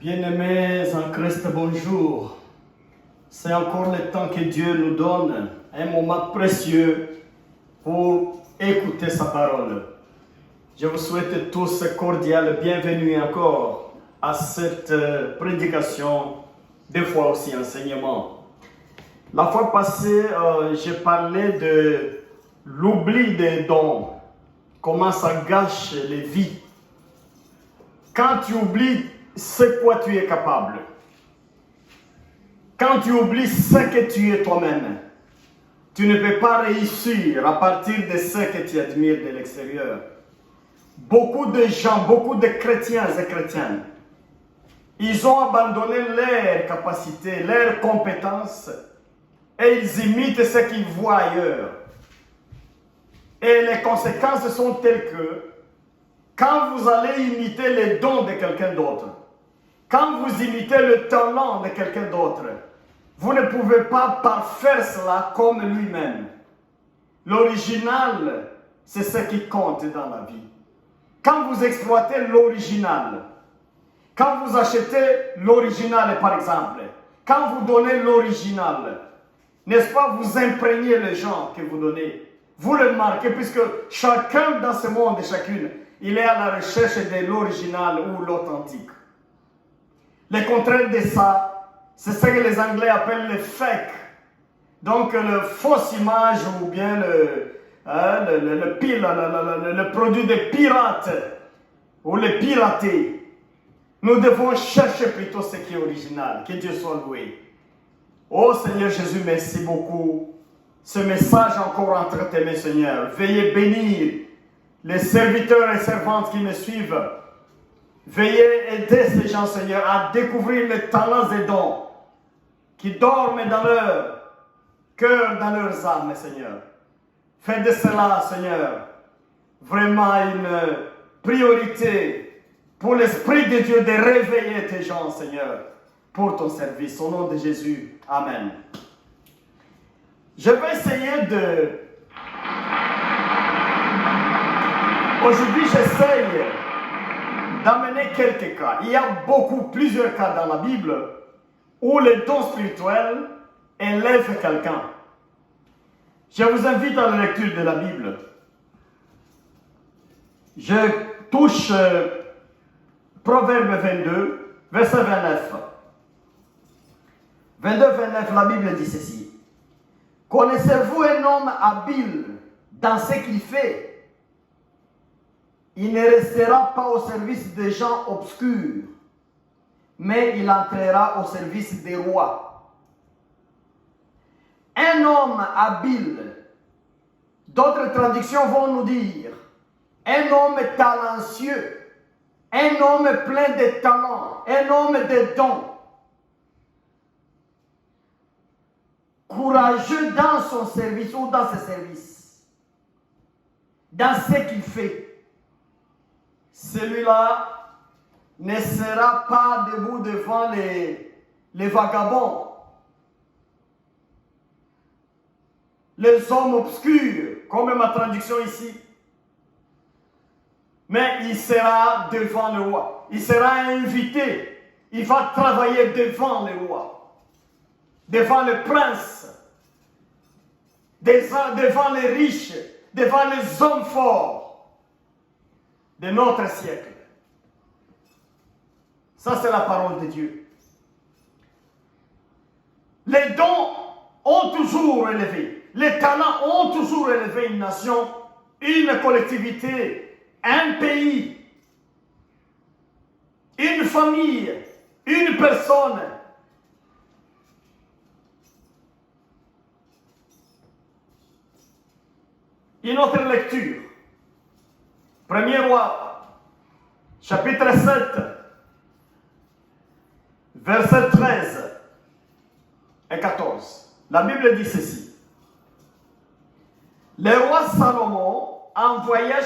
Bien-aimés en Christ, bonjour. C'est encore le temps que Dieu nous donne, un moment précieux pour écouter sa parole. Je vous souhaite tous cordial bienvenue encore à cette prédication, des fois aussi enseignement. La fois passée, j'ai parlé de l'oubli des dons, comment ça gâche les vies. Quand tu oublies ce quoi tu es capable, quand tu oublies ce que tu es toi-même, tu ne peux pas réussir à partir de ce que tu admires de l'extérieur. Beaucoup de gens, beaucoup de chrétiens et chrétiennes, ils ont abandonné leurs capacités, leurs compétences et ils imitent ce qu'ils voient ailleurs. Et les conséquences sont telles que quand vous allez imiter les dons de quelqu'un d'autre, quand vous imitez le talent de quelqu'un d'autre, vous ne pouvez pas parfaire cela comme lui-même. L'original, c'est ce qui compte dans la vie. Quand vous exploitez l'original, quand vous achetez l'original par exemple, quand vous donnez l'original, n'est-ce pas, vous imprégnez les gens que vous donnez. Vous le marquez puisque chacun dans ce monde et chacune, il est à la recherche de l'original ou l'authentique. Le contraire de ça, c'est ce que les Anglais appellent le fake. Donc, le fausse image ou bien le produit des pirates ou le piraté. Nous devons chercher plutôt ce qui est original. Que Dieu soit loué. Oh Seigneur Jésus, merci beaucoup. Ce message encore entre tes mains, Seigneur. Veuillez bénir les serviteurs et servantes qui me suivent. Veuillez aider ces gens, Seigneur, à découvrir les talents et dons qui dorment dans leur cœur, dans leurs âmes, Seigneur. Fais de cela, Seigneur, vraiment une priorité pour l'Esprit de Dieu de réveiller tes gens, Seigneur, pour ton service. Au nom de Jésus, Amen. Je vais essayer de... Aujourd'hui, j'essaye d'amener quelques cas. Il y a plusieurs cas dans la Bible où les dons spirituels élèvent quelqu'un. Je vous invite à la lecture de la Bible. Je touche Proverbe 22, verset 29. 22-29, la Bible dit ceci. Connaissez-vous un homme habile dans ce qu'il fait? Il ne restera pas au service des gens obscurs, mais il entrera au service des rois. Un homme habile, d'autres traductions vont nous dire, un homme talentueux, un homme plein de talent, un homme de dons, courageux dans son service ou dans ses services, dans ce qu'il fait. Celui-là ne sera pas debout devant les vagabonds, les hommes obscurs, comme ma traduction ici. Mais il sera devant le roi. Il sera invité. Il va travailler devant le roi, devant le prince, devant les riches, devant les hommes forts de notre siècle. Ça, c'est la parole de Dieu. Les dons ont toujours élevé, les talents ont toujours élevé une nation, une collectivité, un pays, une famille, une personne. Une autre lecture. Premier roi, chapitre 7, versets 13 et 14. La Bible dit ceci. Le roi Salomon envoya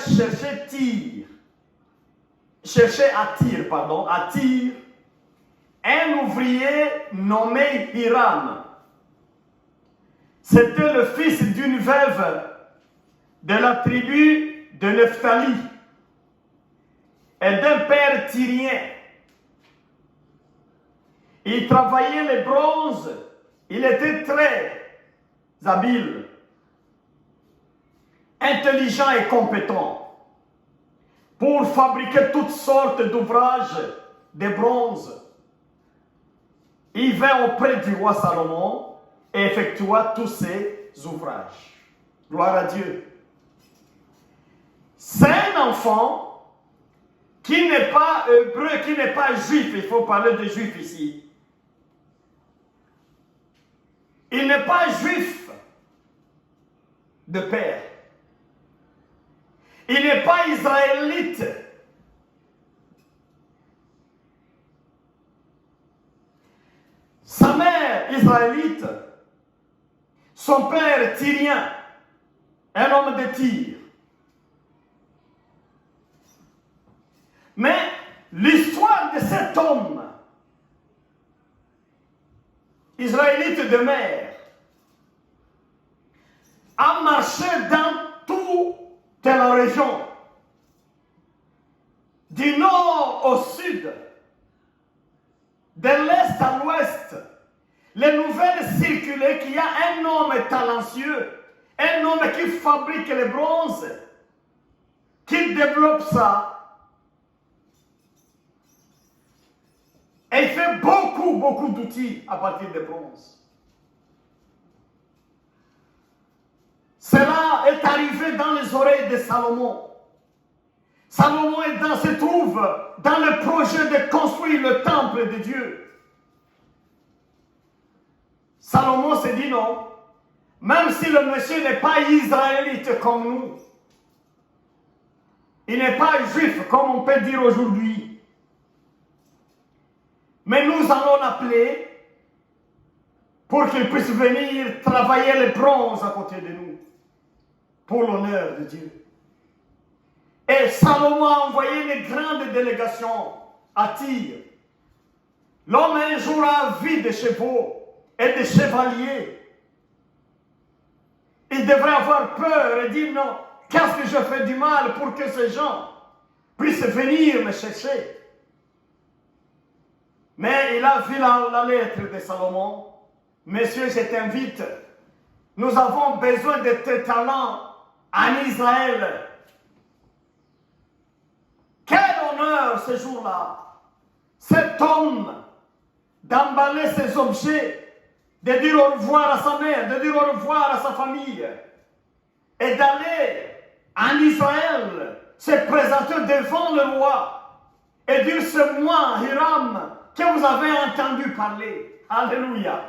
chercher à Tyr, un ouvrier nommé Hiram. C'était le fils d'une veuve de la tribu de Nephtali et d'un père tyrien. Il travaillait les bronzes. Il était très habile, intelligent et compétent pour fabriquer toutes sortes d'ouvrages de bronze. Il vint auprès du roi Salomon et effectua tous ses ouvrages. Gloire à Dieu. C'est un enfant qui n'est pas hébreu, qui n'est pas juif. Il faut parler de juif ici. Il n'est pas juif de père. Il n'est pas israélite. Sa mère israélite, son père tyrien, un homme de Tyr. Mais l'histoire de cet homme, israélite de mer, a marché dans toute la région, du nord au sud, de l'est à l'ouest. Les nouvelles circulaient qu'il y a un homme talentueux, un homme qui fabrique les bronzes, qui développe ça. Et il fait beaucoup d'outils à partir de bronze. Cela est arrivé dans les oreilles de Salomon. Salomon se trouve dans le projet de construire le temple de Dieu. Salomon s'est dit non, même si le monsieur n'est pas israélite comme nous, il n'est pas juif comme on peut dire aujourd'hui, mais nous allons l'appeler pour qu'il puisse venir travailler le bronze à côté de nous, pour l'honneur de Dieu. Et Salomon a envoyé une grande délégation à Tyr. L'homme un jour a vu des chevaux et des chevaliers. Il devrait avoir peur et dire non, qu'est-ce que je fais du mal pour que ces gens puissent venir me chercher? Mais il a vu la lettre de Salomon. Monsieur, je t'invite. Nous avons besoin de tes talents en Israël. Quel honneur ce jour-là, cet homme d'emballer ses objets, de dire au revoir à sa mère, de dire au revoir à sa famille, et d'aller en Israël, se présenter devant le roi, et dire c'est moi, Hiram, que vous avez entendu parler. Alléluia.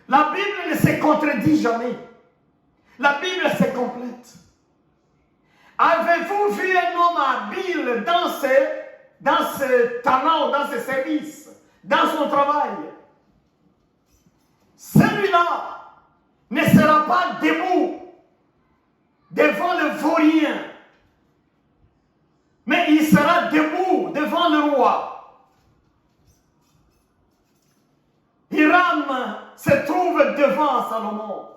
La Bible ne se contredit jamais. La Bible se complète. Avez-vous vu un homme habile dans ses talents, dans ses services, dans son travail? Celui-là ne sera pas debout devant le vaurien, mais il sera debout devant le roi. Hiram se trouve devant Salomon,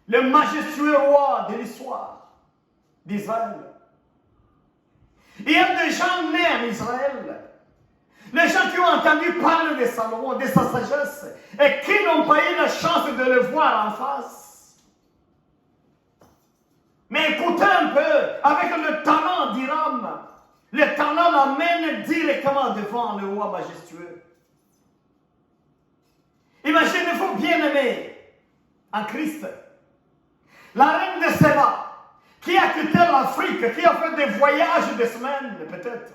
le majestueux roi de l'histoire d'Israël. Il y a des gens nés en Israël, les gens qui ont entendu parler de Salomon, de sa sagesse, et qui n'ont pas eu la chance de le voir en face. Mais écoutez un peu, avec le talent d'Hiram, le talent l'amène directement devant le roi majestueux. Imaginez-vous bien aimé en Christ, la reine de Séba, qui a quitté l'Afrique, qui a fait des voyages de semaines peut-être,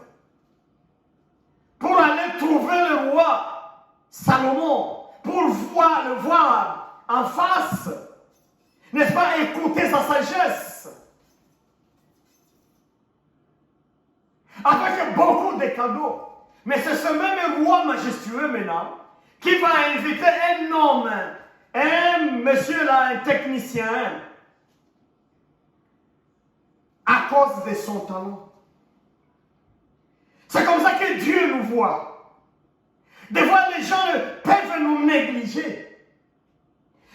pour aller trouver le roi Salomon, pour le voir en face, n'est-ce pas, écouter sa sagesse, avec beaucoup de cadeaux. Mais c'est ce même roi majestueux maintenant, qui va inviter un homme, un monsieur là, un technicien, à cause de son talent. C'est comme ça que Dieu nous voit. Des fois, les gens peuvent nous négliger.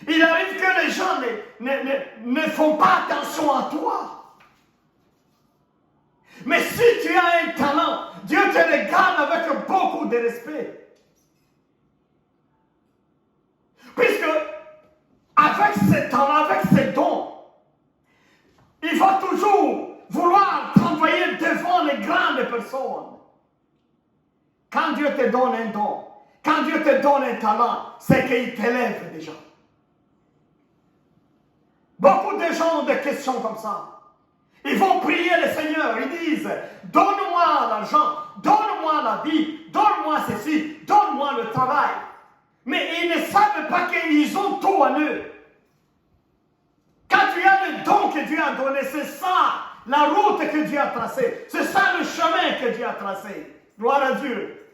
Il arrive que les gens ne font pas attention à toi. Mais si tu as un talent, Dieu te le garde avec beaucoup beaucoup de respect. Puisque avec ces talents, avec ces dons, il va toujours vouloir t'envoyer devant les grandes personnes. Quand Dieu te donne un don, quand Dieu te donne un talent, c'est qu'il t'élève déjà. Beaucoup de gens ont des questions comme ça. Ils vont prier le Seigneur, ils disent, donne-moi l'argent, donne-moi la vie, donne-moi ceci, donne-moi le travail. Mais ils ne savent pas qu'ils ont tout en eux. Quand tu as le don que Dieu a donné, c'est ça la route que Dieu a tracée. C'est ça le chemin que Dieu a tracé. Gloire à Dieu.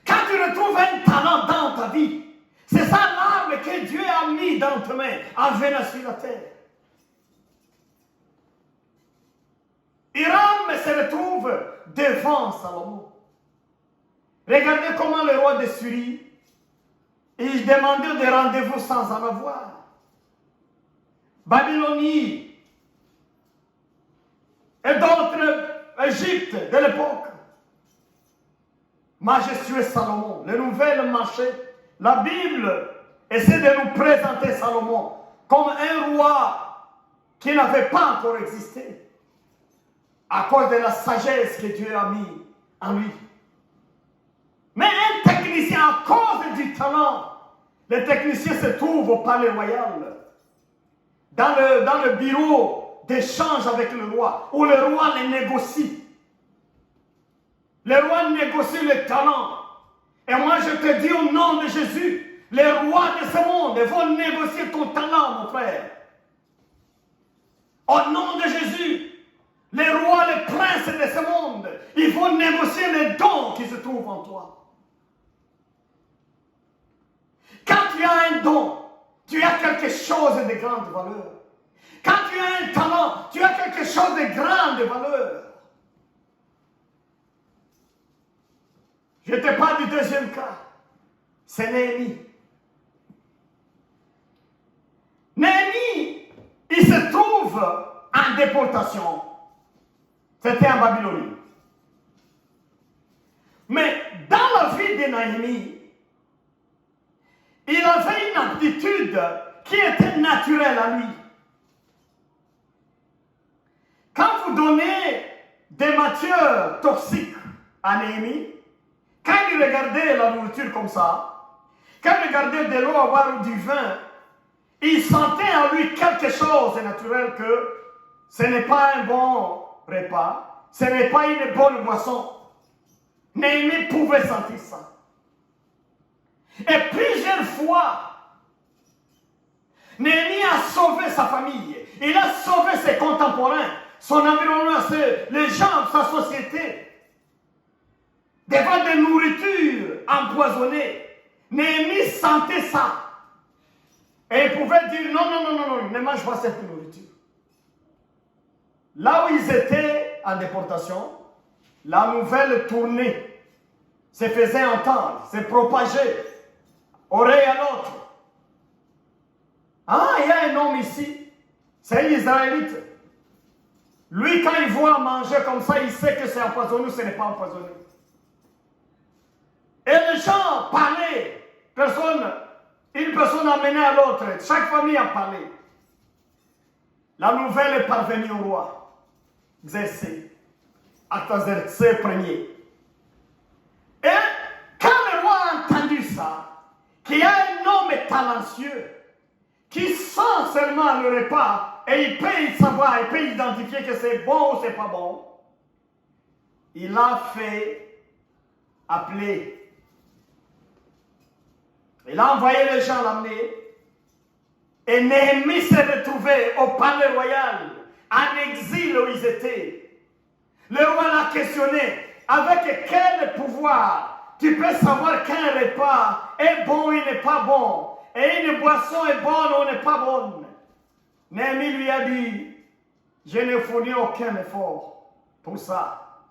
Quand tu retrouves un talent dans ta vie, c'est ça l'arme que Dieu a mis dans tes mains en venant sur la terre. Hiram se retrouve devant Salomon. Regardez comment le roi de Syrie, il demandait des rendez-vous sans en avoir. Babylonie et d'autres Égypte de l'époque. Majestueux Salomon, le nouvel marché. La Bible essaie de nous présenter Salomon comme un roi qui n'avait pas encore existé à cause de la sagesse que Dieu a mis en lui. Mais un technicien, à cause du talent, le technicien se trouve au palais royal, dans le bureau d'échange avec le roi, où le roi les négocie. Le roi négocie le talent. Et moi je te dis au nom de Jésus, les rois de ce monde vont négocier ton talent, mon frère. Au nom de Jésus, les rois, les princes de ce monde, ils vont négocier les dons qui se trouvent en toi. Quand tu as un don, tu as quelque chose de grande valeur. Quand tu as un talent, tu as quelque chose de grande valeur. Je te parle du deuxième cas. C'est Néhémie. Néhémie, il se trouve en déportation. C'était en Babylonie. Mais dans la vie de Néhémie, il avait une aptitude qui était naturelle à lui. Quand vous donnez des matières toxiques à Néhémie, quand il regardait la nourriture comme ça, quand il regardait de l'eau à boire ou du vin, il sentait en lui quelque chose de naturel que ce n'est pas un bon repas, ce n'est pas une bonne boisson. Néhémie pouvait sentir ça. Et plusieurs fois, Néhémie a sauvé sa famille. Il a sauvé ses contemporains, son environnement, les gens, sa société. Devant des nourritures empoisonnées. Néhémie sentait ça. Et il pouvait dire non, ne mange pas cette nourriture. Là où ils étaient en déportation, la nouvelle tournée se faisait entendre, se propageait, oreille à l'autre. Ah, il y a un homme ici, c'est l'Israélite. Lui, quand il voit manger comme ça, il sait que c'est empoisonné ou ce n'est pas empoisonné. Et les gens parlaient, une personne amenait à l'autre, chaque famille a parlé. La nouvelle est parvenue au roi, Xerxès, Artaxerxès Ier. Et quand le roi a entendu ça, qu'il y a un homme talentueux qui sent seulement le repas et il peut savoir, il peut identifier que c'est bon ou c'est pas bon, il a fait appeler. Il a envoyé les gens l'amener. Et Néhémie s'est retrouvé au palais royal, en exil où ils étaient. Le roi l'a questionné, avec quel pouvoir tu peux savoir qu'un repas est bon ou n'est pas bon, et une boisson est bonne ou n'est pas bonne? Néhémie lui a dit, je ne fournis aucun effort pour ça.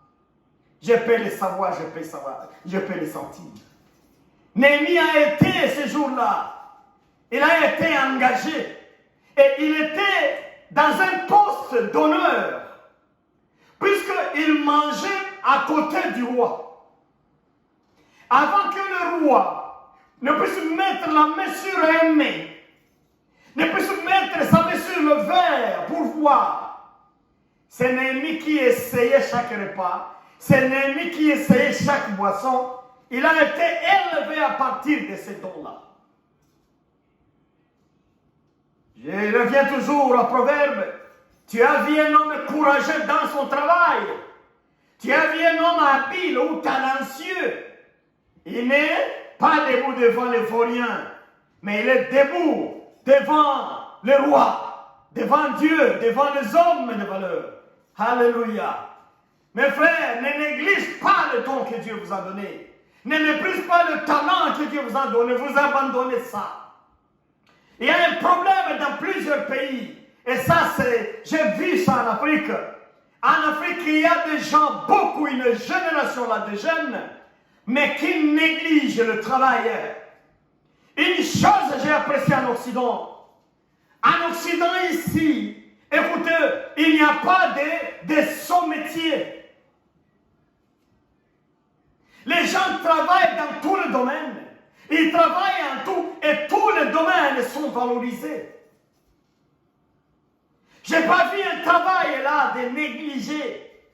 Je peux le savoir, je peux le sentir. Néhémie a été ce jour-là, il a été engagé et il était dans un poste d'honneur puisqu'il mangeait à côté du roi. Avant que le roi ne puisse mettre la main sur un main, ne puisse mettre sa main sur le verre pour voir, c'est Néhémie qui essayait chaque repas, c'est Néhémie qui essayait chaque boisson. Il a été élevé à partir de ces dons-là. Je reviens toujours au proverbe. Tu as vu un homme courageux dans son travail. Tu as vu un homme habile ou talentueux. Il n'est pas debout devant les vauriens, mais il est debout devant le roi, devant Dieu, devant les hommes de valeur. Alléluia. Mes frères, ne néglige pas le don que Dieu vous a donné. Ne méprise pas le talent que Dieu vous a donné. Vous abandonnez ça. Il y a un problème dans plusieurs pays. Et ça, j'ai vu ça en Afrique. En Afrique, il y a des gens, beaucoup, une génération là de jeunes, mais qui négligent le travail. Une chose j'ai appréciée en Occident. En Occident, ici, écoutez, il n'y a pas de sot métier. Les gens travaillent dans tous les domaines. Ils travaillent en tout et tous les domaines sont valorisés. Je n'ai pas vu un travail là de négligé.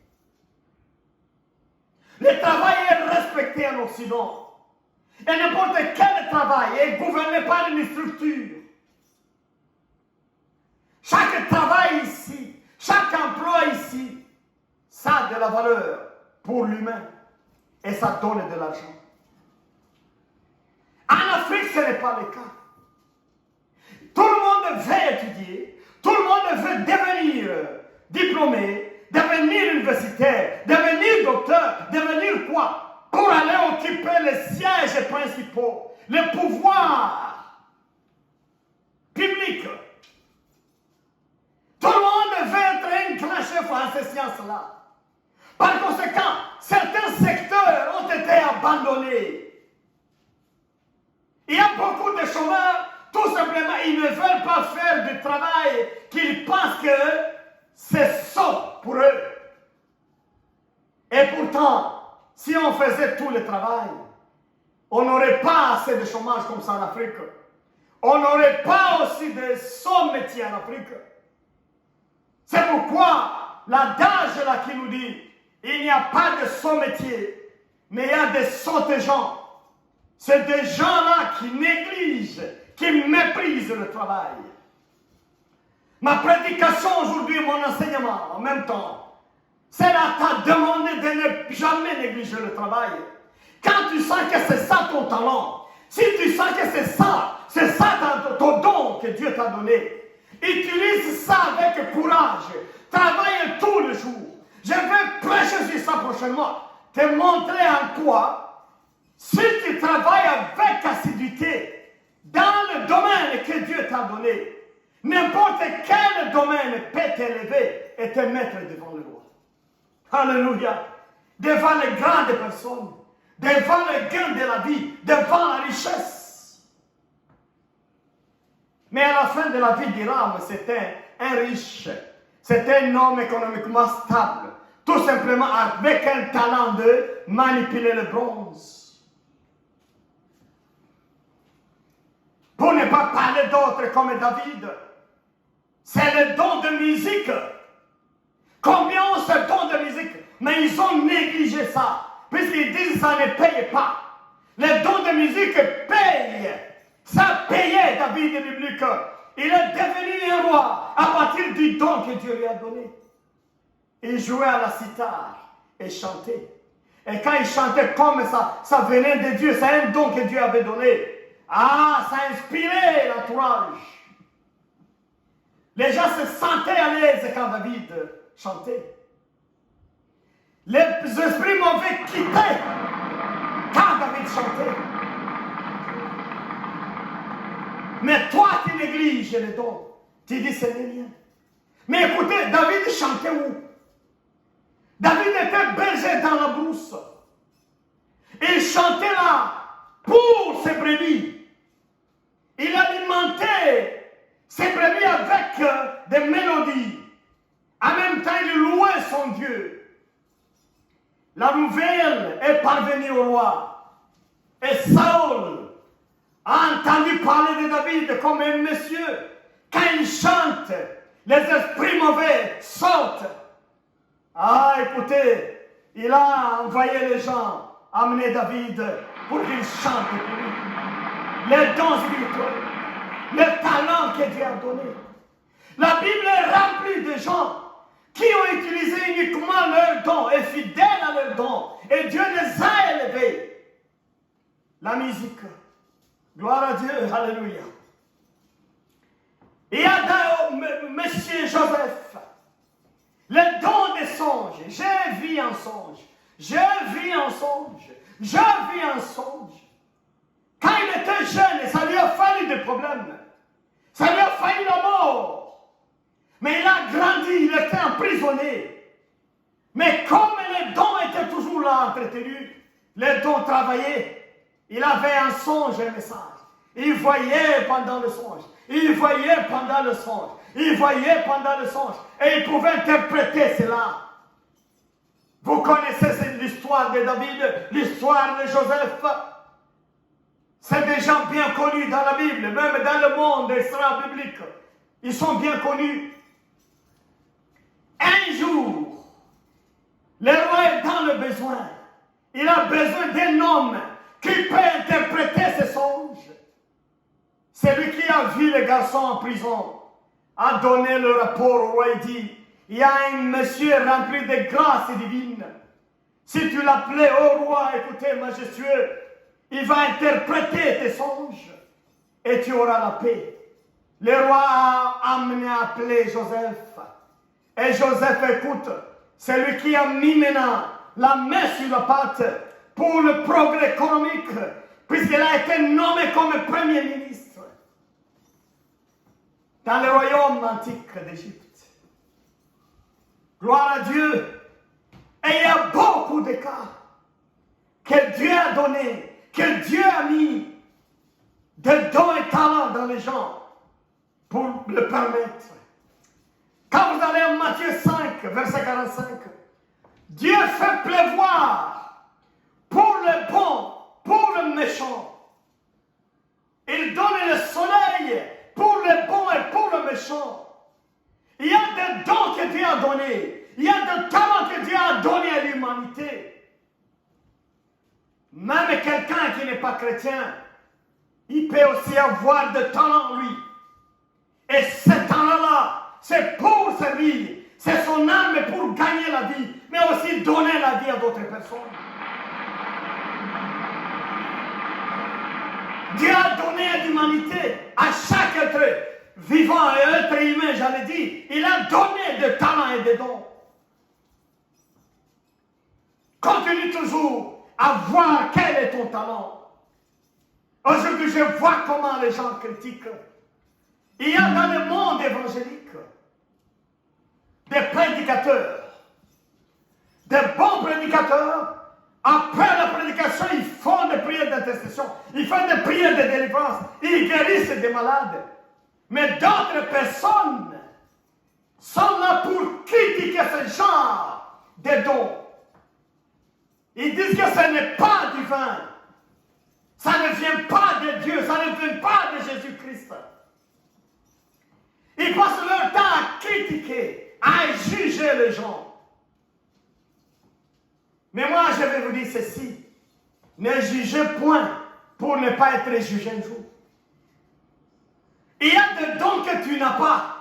Le travail est respecté en Occident. Et n'importe quel travail est gouverné par une structure. Chaque travail ici, chaque emploi ici, ça a de la valeur pour l'humain. Et ça donne de l'argent. En Afrique, ce n'est pas le cas. Tout le monde veut étudier, tout le monde veut devenir diplômé, devenir universitaire, devenir docteur, devenir quoi? Pour aller occuper les sièges principaux, les pouvoirs publics. Tout le monde veut être un grand chef en ces sciences-là. Par conséquent, certains secteurs ont été abandonnés. Il y a beaucoup de chômeurs, tout simplement, ils ne veulent pas faire du travail qu'ils pensent que c'est sot pour eux. Et pourtant, si on faisait tout le travail, on n'aurait pas assez de chômage comme ça en Afrique. On n'aurait pas aussi de sots métiers en Afrique. C'est pourquoi l'adage là qui nous dit, il n'y a pas de sots métiers, mais il y a des sots gens. C'est des gens-là qui négligent, qui méprisent le travail. Ma prédication aujourd'hui, mon enseignement en même temps, c'est là t'a demandé de ne jamais négliger le travail. Quand tu sens que c'est ça ton talent, si tu sens que c'est ça ton don que Dieu t'a donné, utilise ça avec courage, travaille tous les jours. Je vais prêcher sur ça prochainement, te montrer en quoi, si tu travailles avec assiduité dans le domaine que Dieu t'a donné, n'importe quel domaine peut t'élever et te mettre devant le roi. Alléluia. Devant les grandes personnes, devant le gain de la vie, devant la richesse. Mais à la fin de la vie d'Hiram, c'était un riche. C'était un homme économiquement stable. Tout simplement avec un talent de manipuler le bronze. Pour ne pas parler d'autres comme David, c'est le don de musique. Combien ont ce don de musique? Mais ils ont négligé ça. Puisqu'ils disent que ça ne paye pas. Le don de musique paye. Ça payait David de biblique. Il est devenu un roi à partir du don que Dieu lui a donné. Il jouait à la cithare et chantait. Et quand il chantait comme ça venait de Dieu, c'est un don que Dieu avait donné. Ah, ça inspirait l'entourage. Les gens se sentaient à l'aise quand David chantait. Les esprits mauvais quittaient quand David chantait. Mais toi, tu négliges les dons. Tu dis, c'est rien. Mais écoutez, David chantait où? David était berger dans la brousse. Il chantait là pour ses brebis. Il alimentait ses brebis avec des mélodies. En même temps, il louait son Dieu. La nouvelle est parvenue au roi. Et Saül a entendu parler de David comme un monsieur. Quand il chante, les esprits mauvais sortent. Ah, écoutez, il a envoyé les gens amener David pour qu'il chante pour lui. Les dons spirituels, le talent que Dieu a donné. La Bible est remplie de gens qui ont utilisé uniquement leurs dons et fidèles à leurs dons. Et Dieu les a élevés. La musique. Gloire à Dieu. Alléluia. Il y a dans Monsieur Joseph le don des songes. J'ai vu un songe. J'ai vu un songe. J'ai vu un songe. Quand il était jeune, ça lui a fallu des problèmes. Ça lui a fallu la mort. Mais il a grandi, il était emprisonné. Mais comme les dons étaient toujours là entretenus, les dons travaillaient, il avait un songe, un message. Il voyait pendant le songe. Il voyait pendant le songe. Il voyait pendant le songe. Et il pouvait interpréter cela. Vous connaissez l'histoire de David, l'histoire de Joseph. C'est des gens bien connus dans la Bible, même dans le monde extra-biblique. Ils sont bien connus. Un jour, le roi est dans le besoin. Il a besoin d'un homme qui peut interpréter ses songes. Celui qui a vu les garçons en prison a donné le rapport au roi et dit, il y a un monsieur rempli de grâce divine. Si tu l'appelais au roi, écoutez, majestueux, il va interpréter tes songes et tu auras la paix. Le roi a amené à appeler Joseph. Et Joseph écoute, c'est lui qui a mis maintenant la main sur la pâte pour le progrès économique, puisqu'il a été nommé comme premier ministre dans le royaume antique d'Égypte. Gloire à Dieu. Et il y a beaucoup de cas que Dieu a donné, que Dieu a mis de dons et talents dans les gens pour le permettre. Quand vous allez en Matthieu 5, verset 45, Dieu fait pleuvoir pour le bon, pour le méchant. Il donne le soleil pour le bon et pour le méchant. Il y a des dons que Dieu a donnés. Il y a des talents que Dieu a donnés à l'humanité. Même quelqu'un qui n'est pas chrétien, il peut aussi avoir des talents, lui. Et ce talent-là, c'est pour servir. C'est son âme pour gagner la vie, mais aussi donner la vie à d'autres personnes. Dieu a donné à l'humanité, à chaque être vivant et être humain, j'allais dire, il a donné des talents et des dons. Continue toujours à voir quel est ton talent. Aujourd'hui, je vois comment les gens critiquent. Il y a dans le monde évangélique des prédicateurs, des bons prédicateurs. Après la prédication, ils font des prières d'intercession, ils font des prières de délivrance, ils guérissent des malades. Mais d'autres personnes sont là pour critiquer ce genre de dons. Ils disent que ce n'est pas divin. Ça ne vient pas de Dieu, ça ne vient pas de Jésus-Christ. Ils passent leur temps à critiquer, à juger les gens. Mais moi, je vais vous dire ceci. Ne jugez point pour ne pas être jugé un jour. Il y a des dons que tu n'as pas.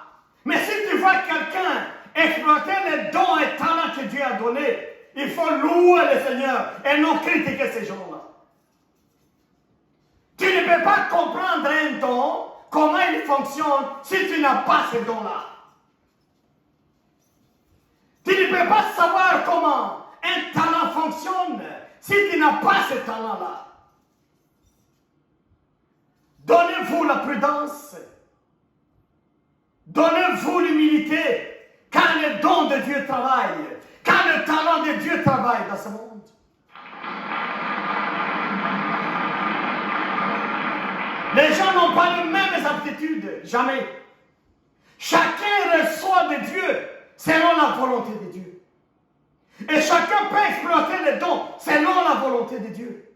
Mais si tu vois quelqu'un exploiter les dons et talents que Dieu a donnés, il faut louer le Seigneur et non critiquer ces gens-là. Tu ne peux pas comprendre un don, comment il fonctionne, si tu n'as pas ces dons-là. Tu ne peux pas savoir comment un talent fonctionne si tu n'as pas ce talent-là. Donnez-vous la prudence. Donnez-vous l'humilité quand le don de Dieu travaille, quand le talent de Dieu travaille dans ce monde. Les gens n'ont pas les mêmes aptitudes, jamais. Chacun reçoit de Dieu selon la volonté de Dieu. Et chacun peut exploiter les dons selon la volonté de Dieu.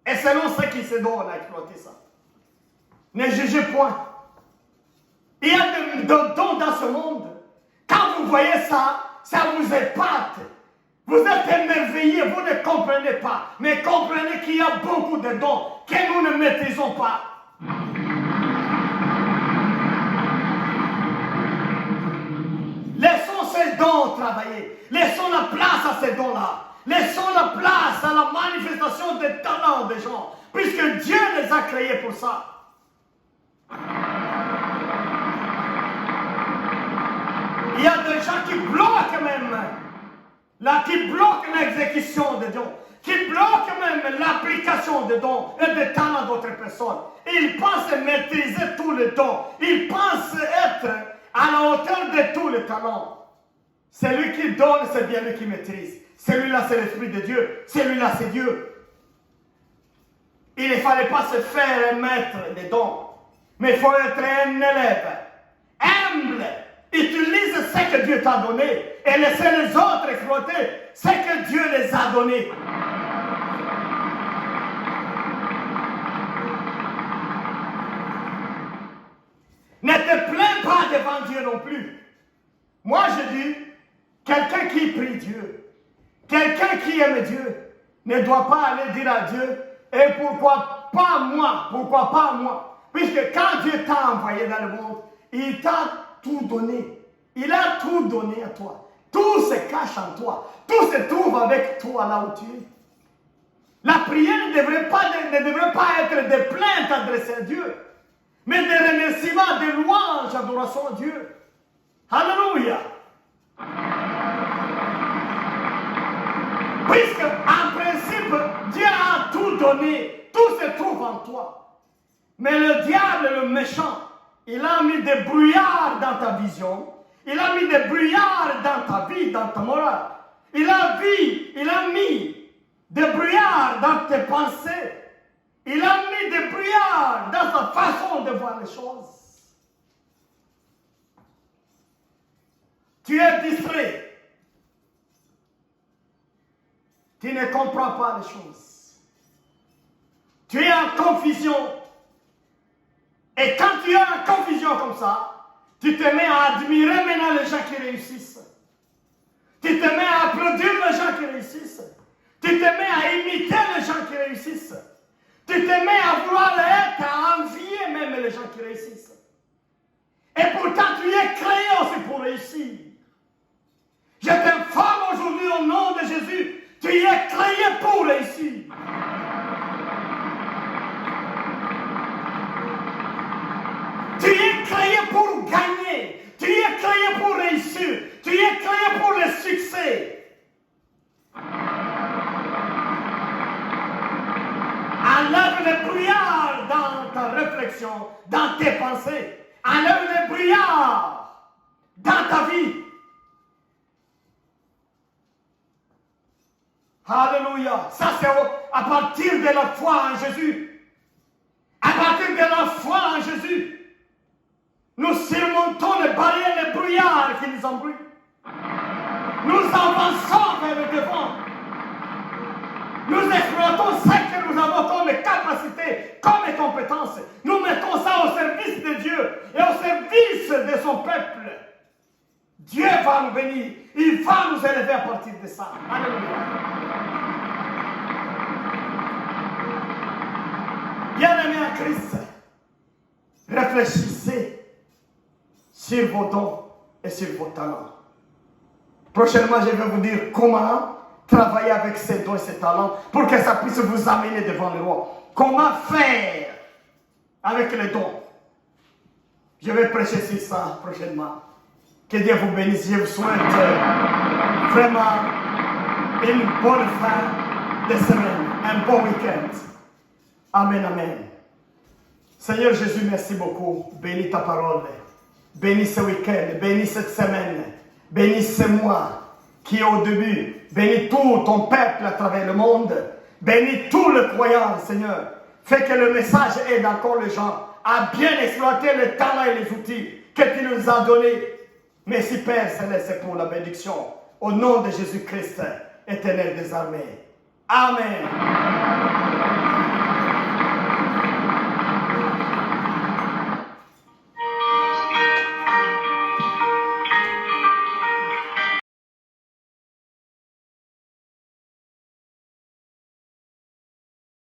Et selon ce qui se donne à exploiter ça. Ne jugez point. Il y a des dons dans ce monde. Quand vous voyez ça, ça vous épate. Vous êtes émerveillés, vous ne comprenez pas. Mais comprenez qu'il y a beaucoup de dons que nous ne maîtrisons pas. Laissons ces dons travailler. Laissons la place à ces dons-là. Laissons la place à la manifestation des talents des gens. Puisque Dieu les a créés pour ça. Il y a des gens qui bloquent même. Là, qui bloquent l'exécution des dons. Qui bloquent même l'application des dons et des talents d'autres personnes. Ils pensent maîtriser tous les dons. Ils pensent être à la hauteur de tous les talents. Celui qui donne, c'est bien lui qui maîtrise. Celui-là, c'est l'Esprit de Dieu. Celui-là, c'est Dieu. Il ne fallait pas se faire maître des dons. Mais il faut être un élève. Humble. Utilise ce que Dieu t'a donné. Et laissez les autres exploiter ce que Dieu les a donné. Ne te plains pas devant Dieu non plus. Moi, je dis, quelqu'un qui prie Dieu, quelqu'un qui aime Dieu, ne doit pas aller dire à Dieu, et pourquoi pas moi? Pourquoi pas moi? Puisque quand Dieu t'a envoyé dans le monde, il t'a tout donné. Il a tout donné à toi. Tout se cache en toi. Tout se trouve avec toi là où tu es. La prière ne devrait pas être des plaintes adressées à Dieu, mais des remerciements, des louanges, d'adoration à Dieu. Alléluia. Puisque, en principe, Dieu a tout donné. Tout se trouve en toi. Mais le diable, le méchant, il a mis des brouillards dans ta vision. Il a mis des brouillards dans ta vie, dans ta morale. Il a mis des brouillards dans tes pensées. Il a mis des brouillards dans ta façon de voir les choses. Tu es distrait. Tu ne comprends pas les choses. Tu es en confusion. Et quand tu es en confusion comme ça, tu te mets à admirer maintenant les gens qui réussissent. Tu te mets à applaudir les gens qui réussissent. Tu te mets à imiter les gens qui réussissent. Tu te mets à vouloir être, à envier même les gens qui réussissent. Et pourtant, tu es créé aussi pour réussir. Je t'informe aujourd'hui au nom de Jésus, tu es créé pour réussir. Tu es créé pour gagner. Tu es créé pour réussir. Tu es créé pour le succès. Enlève le brouillard dans ta réflexion, dans tes pensées. Enlève le brouillard dans ta vie. Alléluia. Ça, c'est à partir de la foi en Jésus. À partir de la foi en Jésus. Nous surmontons les barrières, les brouillards qui nous embrouillent. Nous avançons vers le devant. Nous exploitons ce que nous avons comme capacité, comme compétence. Nous mettons ça au service de Dieu et au service de son peuple. Dieu va nous bénir. Il va nous élever à partir de ça. Alléluia. Bien-aimés en Christ, réfléchissez sur vos dons et sur vos talents. Prochainement, je vais vous dire comment travailler avec ces dons et ces talents pour que ça puisse vous amener devant le roi. Comment faire avec les dons. Je vais prêcher sur ça prochainement. Que Dieu vous bénisse. Je vous souhaite vraiment une bonne fin de semaine, un bon week-end. Amen, amen. Seigneur Jésus, merci beaucoup. Bénis ta parole. Bénis ce week-end. Bénis cette semaine. Bénis ce mois qui est au début. Bénis tout ton peuple à travers le monde. Bénis tous les croyants, Seigneur. Fais que le message aide encore les gens à bien exploiter les talents et les outils que tu nous as donnés. Merci Père Céleste pour la bénédiction. Au nom de Jésus-Christ, Éternel des armées. Amen.